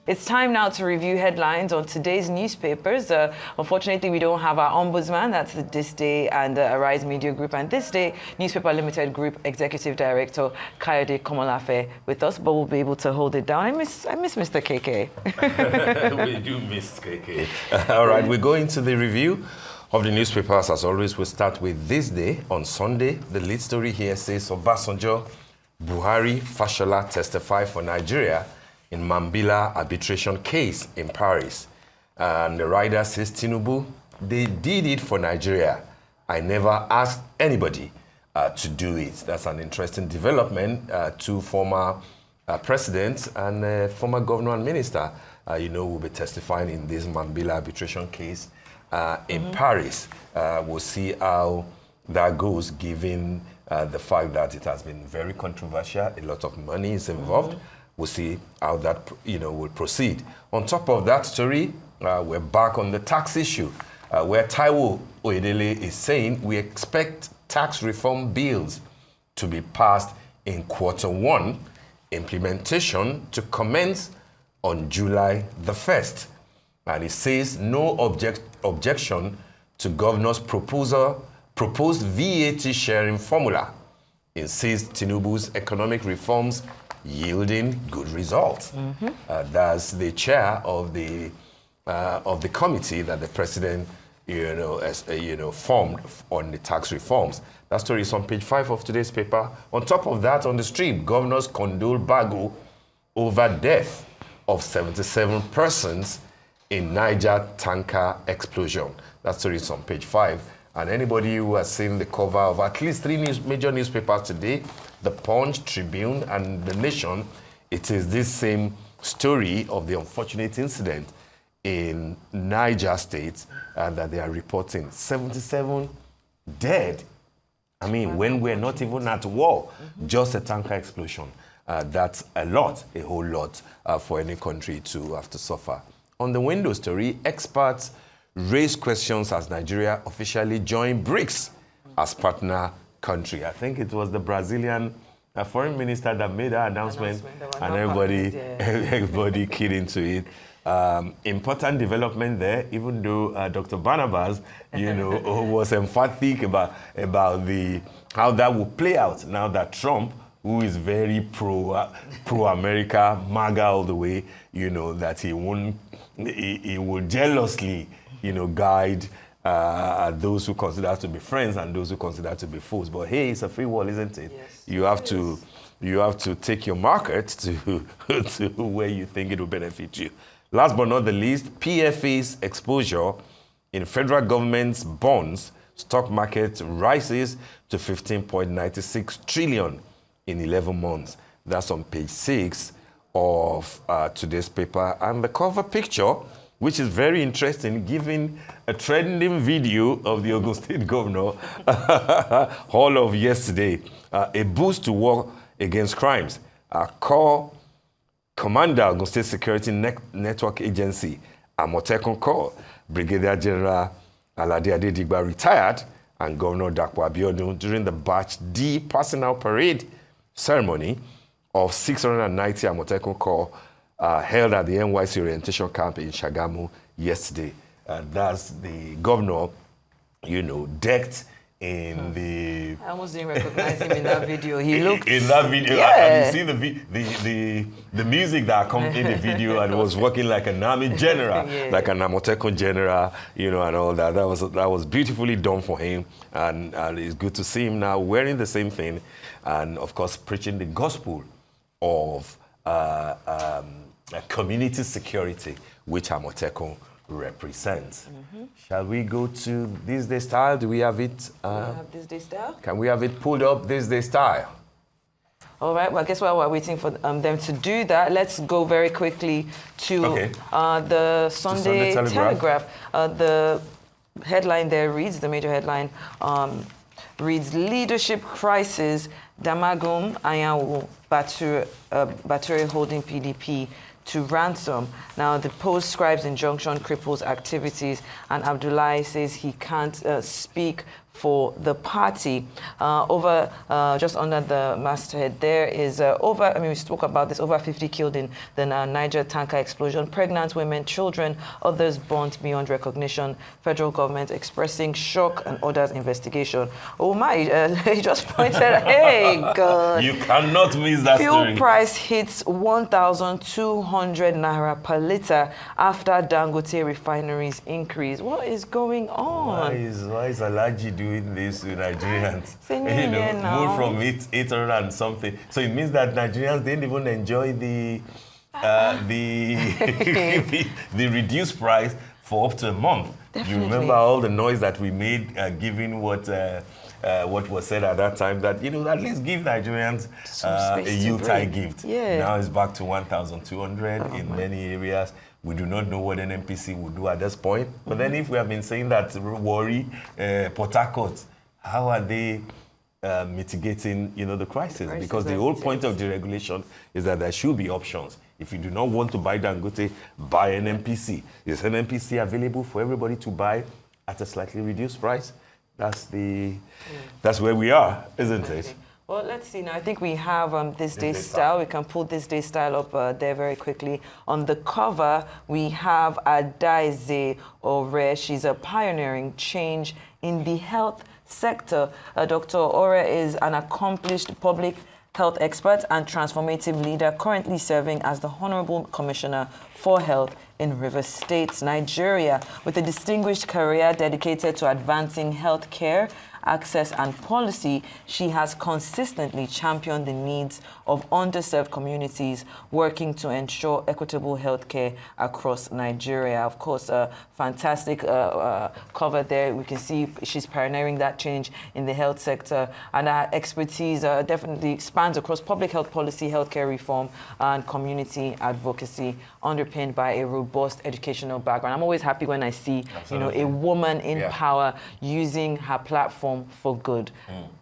It's time now to review headlines on today's newspapers. Unfortunately, we don't have our ombudsman, that's the This Day and Arise Media Group, and This Day Newspaper Limited Group Executive Director Kayode Komolafe with us, but we'll be able to hold it down. I miss Mr. KK. We do miss KK. All right, we go into the review of the newspapers. As always, we start with This Day on Sunday. The lead story here says Obasanjo, Buhari, Fashola testify for Nigeria in Mambilla arbitration case in Paris. And the writer says, Tinubu, they did it for Nigeria. I never asked anybody to do it. That's an interesting development. Two former presidents and former governor and minister, will be testifying in this Mambilla arbitration case in Paris. We'll see how that goes, given the fact that it has been very controversial. A lot of money is involved. We'll see how that, will proceed. On top of that story, we're back on the tax issue, where Taiwo Oyedele is saying we expect tax reform bills to be passed in Q1, implementation to commence on July the 1st. And he says no objection to governor's proposed VAT sharing formula. He says Tinubu's economic reforms yielding good results. That's the chair of the committee that the president, formed on the tax reforms. That story is on page 5 of today's paper. On top of that, on the street, governors condole Bago over death of 77 persons in Niger tanker explosion. That story is on page 5. And anybody who has seen the cover of at least 3 major newspapers today, The Punch, Tribune, and The Nation, it is this same story of the unfortunate incident in Niger State that they are reporting. 77 dead. I mean, when we're not even at war, just a tanker explosion. That's a lot, a whole lot for any country to have to suffer. On the window story, experts raise questions as Nigeria officially joined BRICS as partner country. I think it was the Brazilian foreign minister that made that announcement and everybody keyed into it. Important development there, even though Dr. Barnabas, was emphatic about how that will play out now that Trump, who is very pro-America, MAGA all the way, that he will jealously guide those who consider to be friends and those who consider to be foes. But hey, it's a free world, isn't it? Yes. You have to take your market to where you think it will benefit you. Last but not the least, PFA's exposure in federal government's bonds stock market rises to 15.96 trillion in 11 months. That's on page 6 of today's paper. And the cover picture, which is very interesting, given a trending video of the Ogun State governor all of yesterday. A boost to war against crimes. Core Commander Ogun State Security Network Agency, Amotekun Corps, Brigadier General Alade Adedigba retired, and Governor Dapo Abiodun during the Batch D personal parade ceremony of 690 Amotekun Corps held at the NYC orientation camp in Shagamu yesterday. That's the governor, decked in the... I almost didn't recognize him in that video. He looked... In that video, yeah. you see the music that accompanied the video, and was working like an army general, like an Amotekun general, and all that. That was beautifully done for him, and it's good to see him now wearing the same thing, and of course preaching the gospel of community security, which Amotekun represents. Shall we go to This Day Style? Do we have it? Do we have This Day Style? Can we have it pulled up, This Day Style? All right, well, I guess while we're waiting for them to do that, let's go very quickly to the Sunday Telegraph. The headline there reads, the major headline reads, Leadership Crisis, Damagum Anyanwu Bature holding PDP to ransom. Now, the Post scribes injunction cripples activities, and Abdullahi says he can't speak for the party. Just under the masthead, there is we spoke about this, over 50 killed in the Niger tanker explosion. Pregnant women, children, others burnt beyond recognition. Federal government expressing shock and orders investigation. Oh my, he just pointed, hey, God. You cannot miss that story. Fuel price hits 1,200 naira per litre after Dangote refineries increase. What is going on? Why is Alaji doing this with Nigerians? Move from 800 and something. So it means that Nigerians didn't even enjoy the the reduced price for up to a month. Definitely. You remember all the noise that we made, given what was said at that time, that, at least give Nigerians a Yuletide gift. Yeah. Now it's back to 1,200 in many areas. We do not know what NNPC will do at this point. But then if we have been saying that Warri, Port Harcourt, how are they mitigating, the crisis? Because the whole point of the regulation is that there should be options. If you do not want to buy Dangote, buy NNPC. Is NNPC available for everybody to buy at a slightly reduced price? That's where we are, isn't it? Well, let's see now. I think we have this day style. We can pull this day style up there very quickly. On the cover, we have Adaize Ore. She's a pioneering change in the health sector. Dr. Ore is an accomplished public health expert and transformative leader, currently serving as the Honorable Commissioner for Health in Rivers State, Nigeria. With a distinguished career dedicated to advancing health care, access and policy, she has consistently championed the needs of underserved communities, working to ensure equitable healthcare across Nigeria. Of course, a fantastic cover there. We can see she's pioneering that change in the health sector, and her expertise definitely spans across public health policy, healthcare reform, and community advocacy, underpinned by a robust educational background. I'm always happy when I see, a woman in power using her platform for good.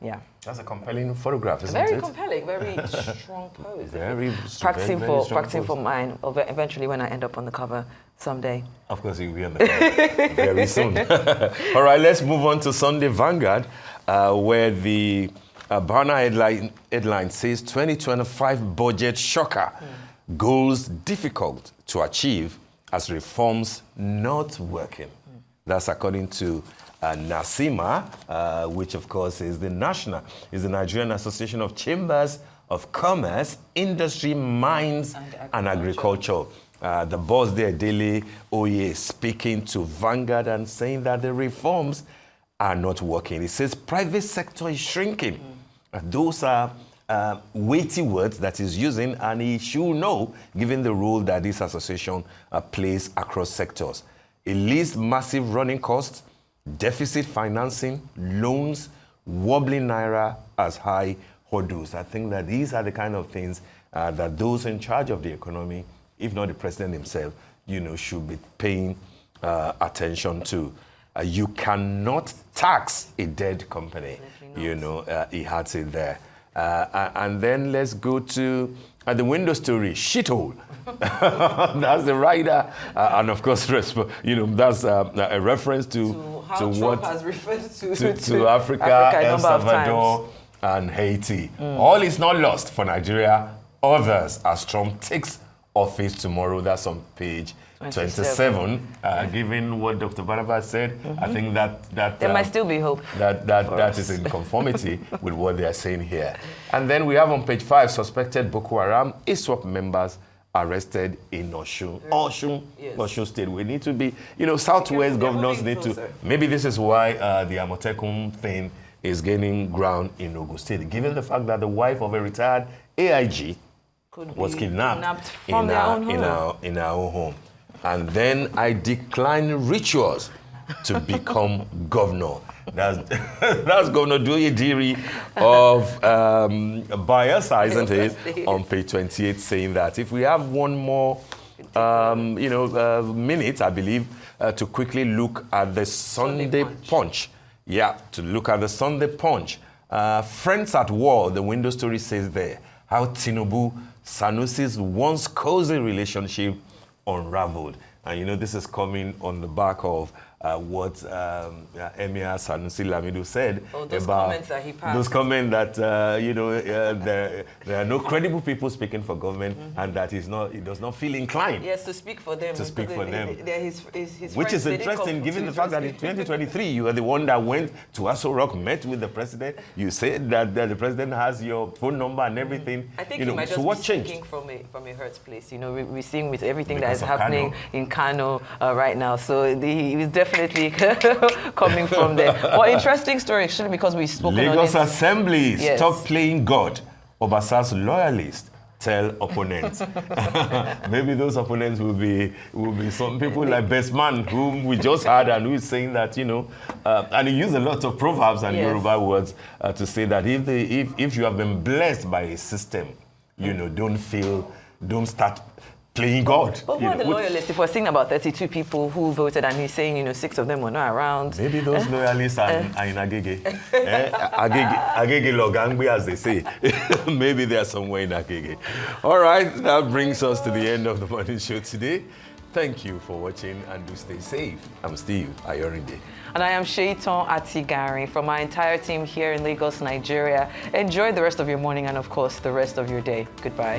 Yeah. That's a compelling photograph, isn't very it? Compelling, very strong pose. Very practicing pose. For mine, eventually when I end up on the cover someday. Of course, you'll be on the cover very soon. All right, let's move on to Sunday Vanguard, where the banner headline says 2025 budget shocker. Goals difficult to achieve as reforms not working. That's according to NASIMA, which of course is the Nigerian Association of Chambers of Commerce, Industry, Mines and Agriculture. The boss there, Dele Oye, speaking to Vanguard and saying that the reforms are not working. He says private sector is shrinking. Those are weighty words that he's using, and he should know, given the role that this association plays across sectors. It lists massive running costs, deficit financing, loans, wobbling naira as high hurdles. I think that these are the kind of things that those in charge of the economy, if not the president himself, should be paying attention to. You cannot tax a dead company. He had it there. And then let's go to the window story, shithole. That's the writer, and of course, that's a reference to what has referred to Africa, El Salvador, and Haiti. All is not lost for Nigeria. Others, as Trump takes office tomorrow. That's on page 27. Given what Dr. Barnabas said, I think that there might still be hope. That is in conformity with what they are saying here. And then we have on page 5 suspected Boko Haram ISWAP members arrested in Osun State. We need to be, Southwest governors need to. Maybe this is why the Amotekun thing is gaining ground in Ogun State, given the fact that the wife of a retired AIG was kidnapped in our own home. And then I decline rituals to become governor. That's Governor Doyediri of Bayelsa, isn't it? On page 28, saying that if we have one more, minute, I believe, to quickly look at the Sunday Punch. Yeah, to look at the Sunday Punch. Friends at War, the window story says there, how Tinubu, Sanusi's once cozy relationship unraveled. And this is coming on the back of what Emir Sanusi Lamido said those about comments that he passed. those comments that there are no credible people speaking for government, and that he does not feel inclined. Yes, to speak for them. To speak for them. They're his Which friends, is interesting, given the fact that in 2023 you are the one that went to Aso Rock, met with the president. You said that the president has your phone number and everything. I think he might just be speaking from a hurt place. We're seeing with everything that is happening in Kano right now. So he is definitely coming from there. Well, interesting story, actually, because we've spoken on Lagos Assembly, yes. Stop playing God. Obasanjo's loyalists tell opponents. Maybe those opponents will be some people like Best Man, whom we just heard, and who is saying that, and he used a lot of proverbs and Yoruba words to say that if you have been blessed by a system, don't start playing God. But who are the loyalists? If we're saying about 32 people who voted and he's saying, 6 of them were not around. Maybe those loyalists are in Agege. Agege Logangbe, as they say. Maybe they are somewhere in Agege. All right, that brings us to the end of the morning show today. Thank you for watching, and do stay safe. I'm Steve Ayorinde. And I am Shaitan Atigari from our entire team here in Lagos, Nigeria. Enjoy the rest of your morning and, of course, the rest of your day. Goodbye.